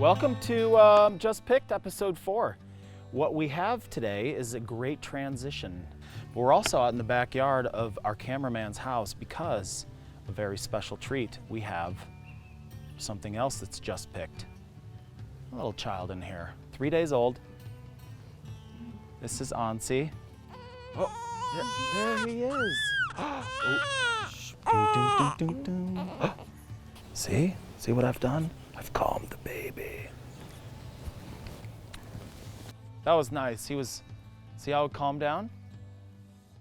Welcome to Just Picked episode 4. What we have today is a great transition. But we're also out in the backyard of our cameraman's house because a very special treat. We have something else that's just picked. A little child in here, 3 days old. This is Anssi. Oh, there he is. Oh, ding, ding, ding, ding. See what I've done? I've calmed the baby. That was nice. See how it calmed down?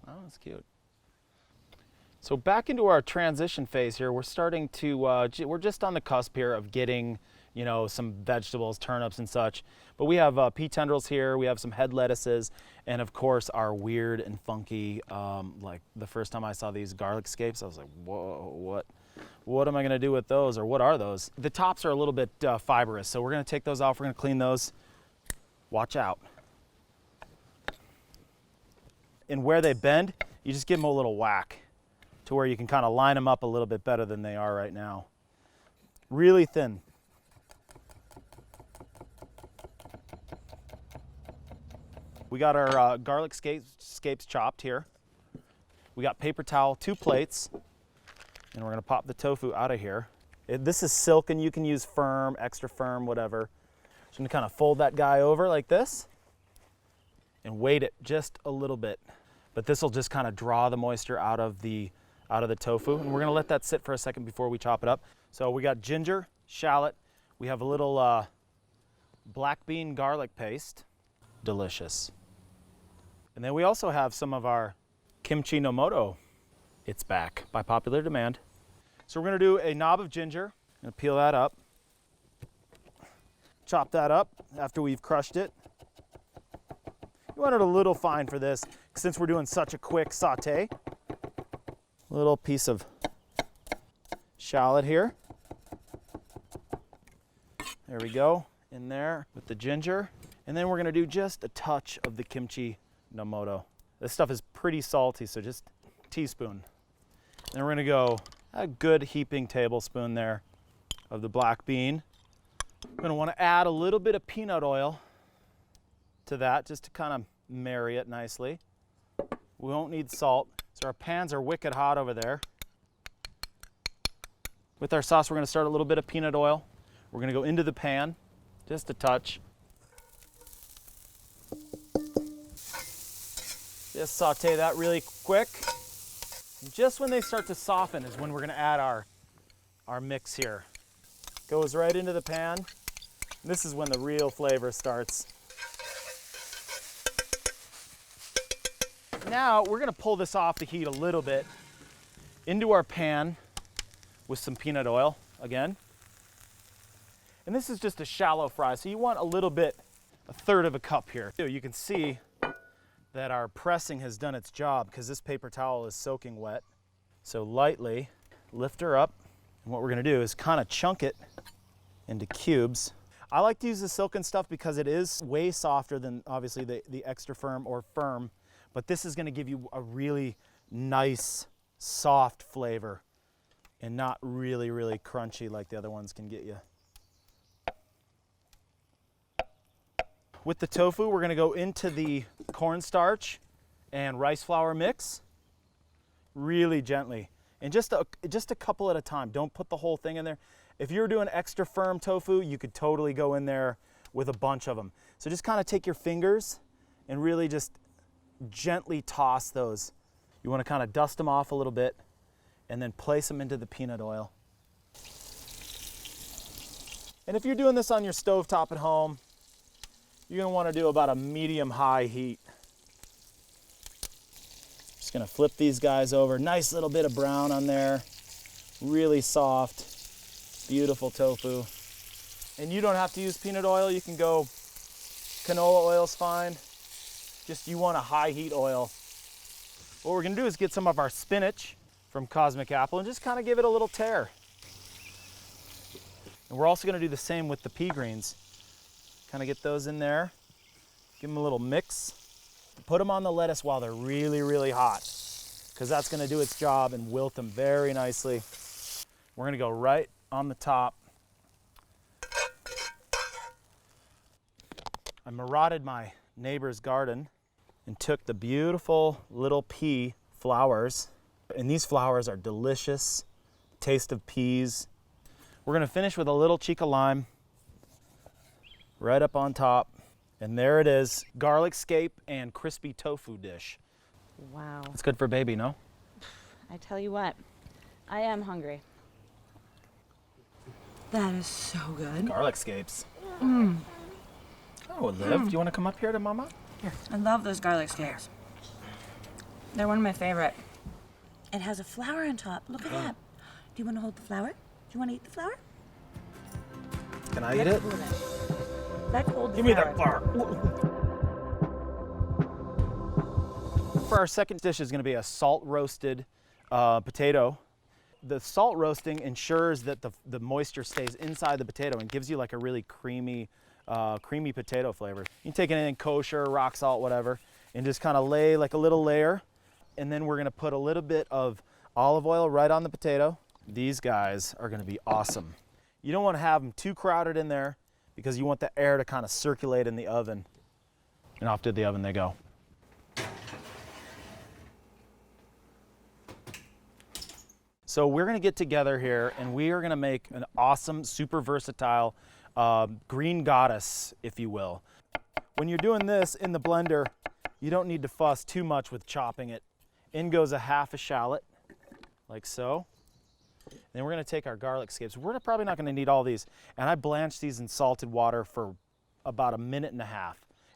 Oh, that's cute. So back into our transition phase here. We're starting to, we're just on the cusp here of getting, you know, some vegetables, turnips and such. But we have pea tendrils here, we have some head lettuces, and of course our weird and funky, like the first time I saw these garlic scapes, I was like, whoa, what am I gonna do with those, or what are those? The tops are a little bit fibrous, so we're gonna take those off, we're gonna clean those. Watch out. And where they bend, you just give them a little whack to where you can kind of line them up a little bit better than they are right now. Really thin. We got our garlic scapes chopped here. We got paper towel, 2 plates, and we're gonna pop the tofu out of here. This is silken, you can use firm, extra firm, whatever. Just gonna kind of fold that guy over like this and weight it just a little bit. But this will just kind of draw the moisture out of the tofu. And we're gonna let that sit for a second before we chop it up. So we got ginger, shallot, we have a little black bean garlic paste. Delicious. And then we also have some of our kimchi no moto. It's back by popular demand. So we're gonna do a knob of ginger. I'm gonna peel that up. Chop that up after we've crushed it. You want it a little fine for this, since we're doing such a quick saute. Little piece of shallot here. There we go, in there with the ginger. And then we're gonna do just a touch of the kimchi no moto. This stuff is pretty salty, so just a teaspoon. Then we're gonna go a good heaping tablespoon there of the black bean. We're gonna wanna add a little bit of peanut oil to that, just to kind of marry it nicely. We won't need salt, so our pans are wicked hot over there. With our sauce, we're gonna start a little bit of peanut oil. We're gonna go into the pan, just a touch. Just saute that really quick. And just when they start to soften is when we're gonna add our mix here. Goes right into the pan. And this is when the real flavor starts. Now we're gonna pull this off the heat a little bit into our pan with some peanut oil again. And this is just a shallow fry, so you want a little bit, a third of a cup here. You can see that our pressing has done its job because this paper towel is soaking wet. So lightly lift her up, and what we're gonna do is kind of chunk it into cubes. I like to use the silken stuff because it is way softer than obviously the extra firm or firm, but this is gonna give you a really nice, soft flavor and not really, really crunchy like the other ones can get you. With the tofu, we're gonna go into the cornstarch and rice flour mix really gently. And just a couple at a time. Don't put the whole thing in there. If you're doing extra firm tofu, you could totally go in there with a bunch of them. So just kind of take your fingers and really just gently toss those. You wanna kind of dust them off a little bit and then place them into the peanut oil. And if you're doing this on your stovetop at home, you're gonna wanna do about a medium-high heat. Just gonna flip these guys over. Nice little bit of brown on there. Really soft, beautiful tofu. And you don't have to use peanut oil. You can go, canola oil's fine. Just you want a high heat oil. What we're gonna do is get some of our spinach from Cosmic Apple and just kind of give it a little tear. And we're also gonna do the same with the pea greens. Kind of get those in there, give them a little mix. Put them on the lettuce while they're really, really hot, because that's gonna do its job and wilt them very nicely. We're gonna go right on the top I marauded my neighbor's garden and took the beautiful little pea flowers. And these flowers are delicious, taste of peas. We're gonna finish with a little cheek of lime right up on top. And there it is, garlic scape and crispy tofu dish. Wow. It's good for baby, no? I tell you what, I am hungry. That is so good. Garlic scapes. Oh, Liv, do you want to come up here to Mama? Here. I love those garlic scapes. They're one of my favorite. It has a flower on top. Look at that. Do you want to hold the flower? Do you want to eat the flower? Can I eat it? Let's hold the Give me that flower. For our second dish is going to be a salt roasted potato. The salt roasting ensures that the moisture stays inside the potato and gives you like a really creamy potato flavor. You can take anything kosher, rock salt, whatever, and just kind of lay like a little layer. And then we're going to put a little bit of olive oil right on the potato. These guys are going to be awesome. You don't want to have them too crowded in there because you want the air to kind of circulate in the oven. And off to the oven they go. So we're gonna get together here and we are gonna make an awesome, super versatile green goddess, if you will. When you're doing this in the blender, you don't need to fuss too much with chopping it. In goes a half a shallot, like so. Then we're gonna take our garlic scapes. We're probably not gonna need all these. And I blanched these in salted water for about 1.5 minutes,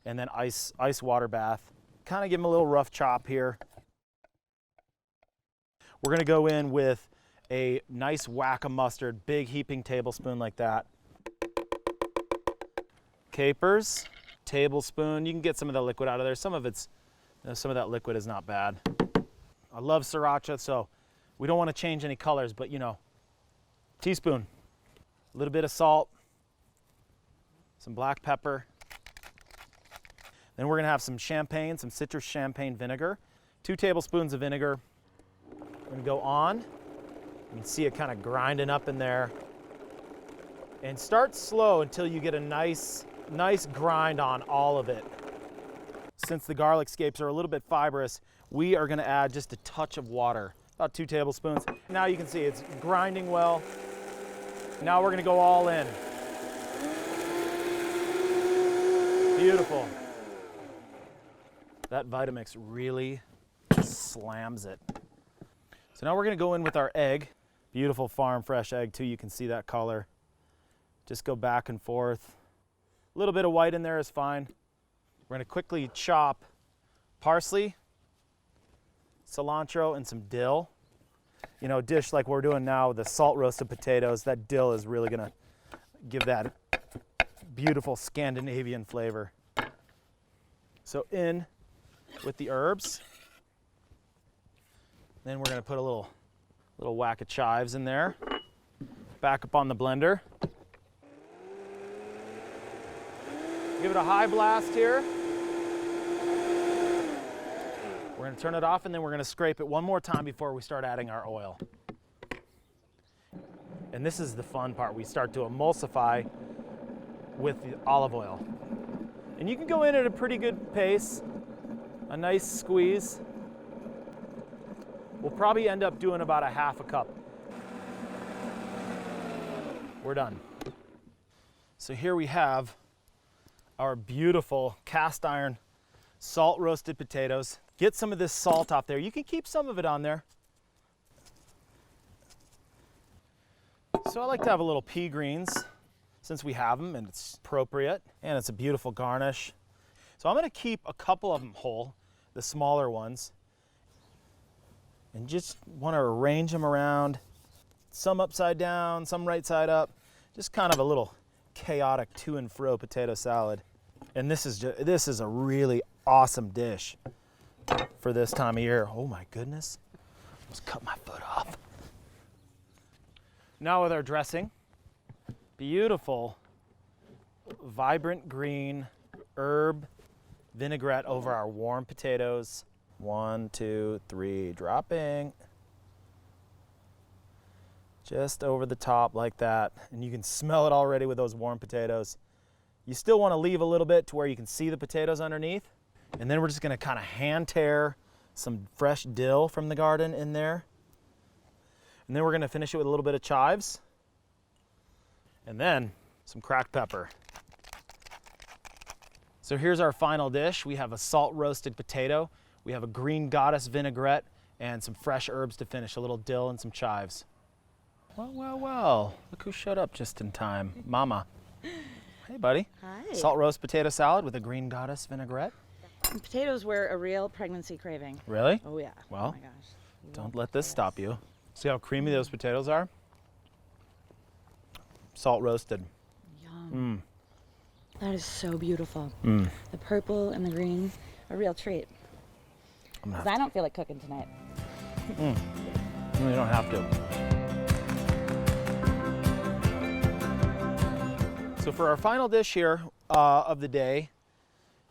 and then ice water bath. Kind of give them a little rough chop here. We're gonna go in with a nice whack of mustard, big heaping tablespoon like that. Capers, tablespoon. You can get some of the liquid out of there. Some of that liquid is not bad. I love sriracha, so we don't want to change any colors, but you know, teaspoon, a little bit of salt, some black pepper. Then we're gonna have some champagne, some citrus champagne vinegar, 2 tablespoons of vinegar. We're gonna go on. You can see it kind of grinding up in there. And start slow until you get a nice grind on all of it. Since the garlic scapes are a little bit fibrous, we are gonna add just a touch of water, about 2 tablespoons. Now you can see it's grinding well. Now we're gonna go all in. Beautiful. That Vitamix really slams it. So now we're gonna go in with our egg. Beautiful farm fresh egg too, you can see that color. Just go back and forth. A little bit of white in there is fine. We're gonna quickly chop parsley, cilantro, and some dill. You know, dish like we're doing now, the salt roasted potatoes, that dill is really gonna give that beautiful Scandinavian flavor. So in with the herbs. Then we're gonna put a little whack of chives in there. Back up on the blender. Give it a high blast here. We're gonna turn it off and then we're gonna scrape it one more time before we start adding our oil. And this is the fun part. We start to emulsify with the olive oil. And you can go in at a pretty good pace, a nice squeeze. We'll probably end up doing about a half a cup. We're done. So here we have our beautiful cast iron salt roasted potatoes. Get some of this salt off there. You can keep some of it on there. So I like to have a little pea greens since we have them and it's appropriate and it's a beautiful garnish. So I'm gonna keep a couple of them whole, the smaller ones, and just wanna arrange them around, some upside down, some right side up, just kind of a little chaotic to and fro potato salad. And this is a really awesome dish for this time of year. Oh my goodness, almost cut my foot off. Now with our dressing, beautiful, vibrant green herb vinaigrette over our warm potatoes. 1, 2, 3, dropping. Just over the top like that. And you can smell it already with those warm potatoes. You still want to leave a little bit to where you can see the potatoes underneath. And then we're just gonna kind of hand tear some fresh dill from the garden in there. And then we're gonna finish it with a little bit of chives. And then some cracked pepper. So here's our final dish. We have a salt roasted potato. We have a green goddess vinaigrette and some fresh herbs to finish, a little dill and some chives. Well, well, well, look who showed up just in time, Mama. Hey, buddy. Hi. Salt roast potato salad with a green goddess vinaigrette. And potatoes were a real pregnancy craving. Really? Oh yeah. Well, oh my gosh. don't let this stop you. See how creamy those potatoes are? Salt roasted. Yum. That is so beautiful. Mm. The purple and the green, a real treat. 'Cause I don't feel like cooking tonight. No, you don't have to. So for our final dish here of the day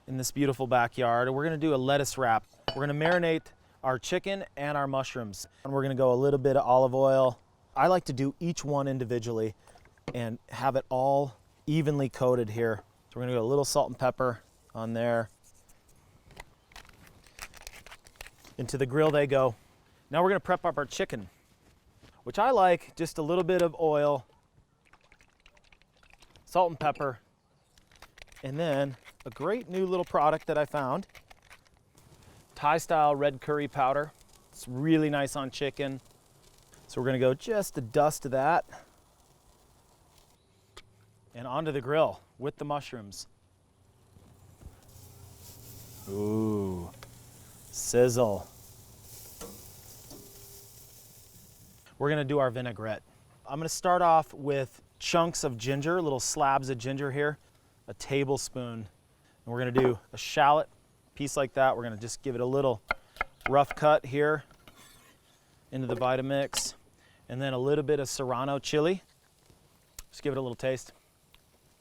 in this beautiful backyard, we're gonna do a lettuce wrap. We're gonna marinate our chicken and our mushrooms. And we're gonna go a little bit of olive oil. I like to do each one individually and have it all evenly coated here. So we're gonna go a little salt and pepper on there. Into the grill they go. Now we're gonna prep up our chicken, which I like just a little bit of oil, salt and pepper, and then a great new little product that I found, Thai style red curry powder. It's really nice on chicken. So we're gonna go just a dust of that and onto the grill with the mushrooms. Ooh, sizzle. We're gonna do our vinaigrette. I'm gonna start off with chunks of ginger, little slabs of ginger here, a tablespoon. And we're gonna do a shallot piece like that. We're gonna just give it a little rough cut here into the Vitamix. And then a little bit of Serrano chili. Just give it a little taste.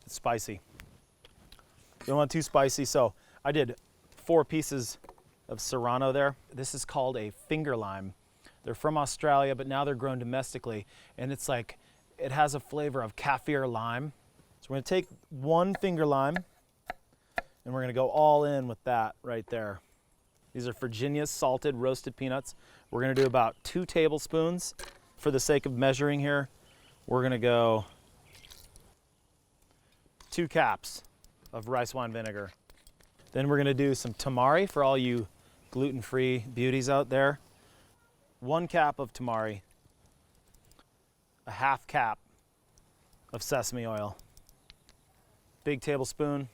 It's spicy. You don't want it too spicy, so I did 4 pieces of Serrano there. This is called a finger lime. They're from Australia, but now they're grown domestically. And it's like, it has a flavor of kaffir lime. So we're gonna take 1 finger lime and we're gonna go all in with that right there. These are Virginia's salted roasted peanuts. We're gonna do about 2 tablespoons. For the sake of measuring here, we're gonna go 2 caps of rice wine vinegar. Then we're gonna do some tamari for all you gluten-free beauties out there. 1 cap of tamari, a 1/2 cap of sesame oil, big tablespoon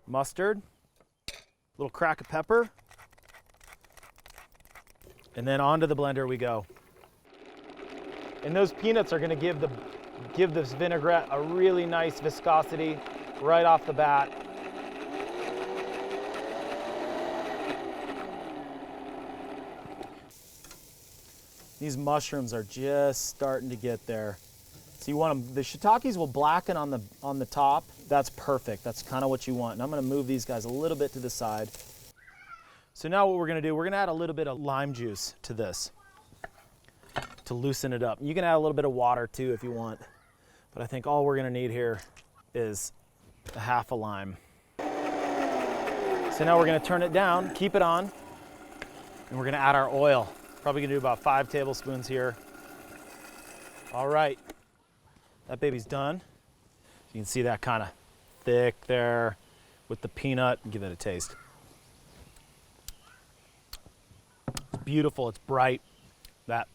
mustard, little crack of pepper, and then onto the blender we go. And those peanuts are gonna give this vinaigrette a really nice viscosity right off the bat. These mushrooms are just starting to get there. So you want them, the shiitakes will blacken on the top. That's perfect, that's kind of what you want. And I'm gonna move these guys a little bit to the side. So now what we're gonna do, we're gonna add a little bit of lime juice to this to loosen it up. You can add a little bit of water too if you want, but I think all we're gonna need here is a 1/2 a lime. So now we're gonna turn it down, keep it on, and we're gonna add our oil. Probably gonna do about 5 tablespoons here. All right, that baby's done. You can see that kind of thick there with the peanut. Give it a taste. It's beautiful, it's bright. That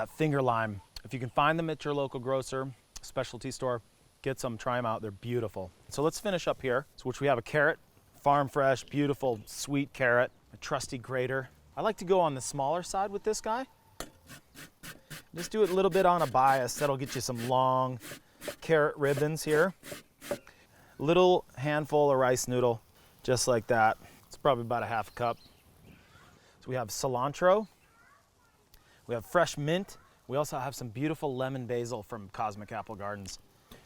finger lime, if you can find them at your local grocer, specialty store, get some, try them out, they're beautiful. So let's finish up here, which we have a carrot, farm fresh, beautiful, sweet carrot, a trusty grater. I like to go on the smaller side with this guy. Just do it a little bit on a bias. That'll get you some long carrot ribbons here. Little handful of rice noodle, just like that. It's probably about a 1/2 cup. So we have cilantro. We have fresh mint. We also have some beautiful lemon basil from Cosmic Apple Gardens.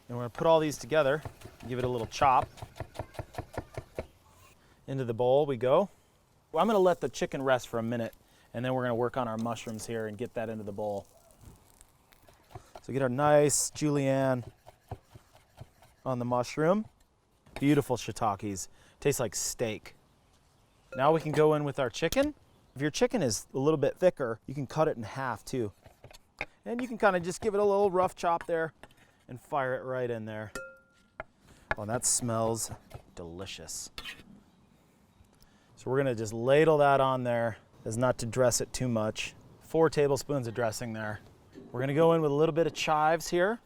And we're gonna put all these together, give it a little chop. Into the bowl we go. Well, I'm gonna let the chicken rest for a minute, and then we're gonna work on our mushrooms here and get that into the bowl. So get our nice julienne on the mushroom. Beautiful shiitakes. Tastes like steak. Now we can go in with our chicken. If your chicken is a little bit thicker, you can cut it in half too. And you can kind of just give it a little rough chop there and fire it right in there. Oh, that smells delicious. So we're gonna just ladle that on there as not to dress it too much. 4 tablespoons of dressing there. We're gonna go in with a little bit of chives here.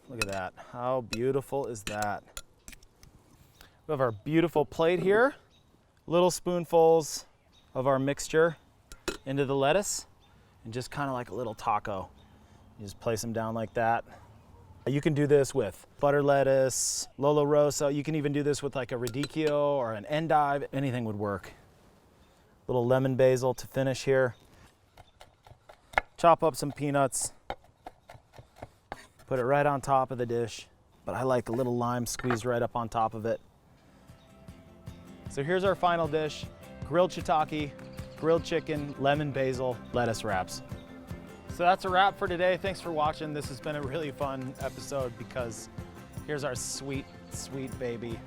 Look at that, how beautiful is that? We have our beautiful plate here. Little spoonfuls of our mixture into the lettuce and just kind of like a little taco. You just place them down like that. You can do this with butter lettuce, Lolo Rosa. You can even do this with like a radicchio or an endive. Anything would work. Little lemon basil to finish here. Chop up some peanuts. Put it right on top of the dish. But I like a little lime squeezed right up on top of it. So here's our final dish. Grilled shiitake, grilled chicken, lemon basil, lettuce wraps. So that's a wrap for today. Thanks for watching. This has been a really fun episode because here's our sweet, sweet baby.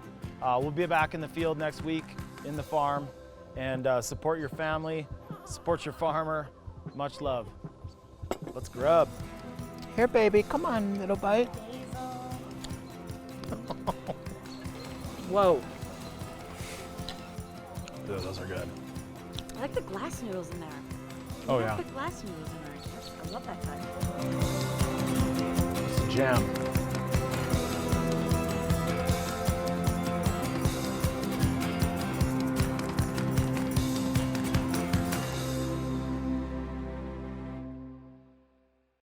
We'll be back in the field next week in the farm, and support your family, support your farmer. Much love. Let's grub. Here, baby, come on, little bite. Whoa. Dude, those are good. I like the glass noodles in there. Oh yeah. The glass noodles in there. I love that type. It's a jam.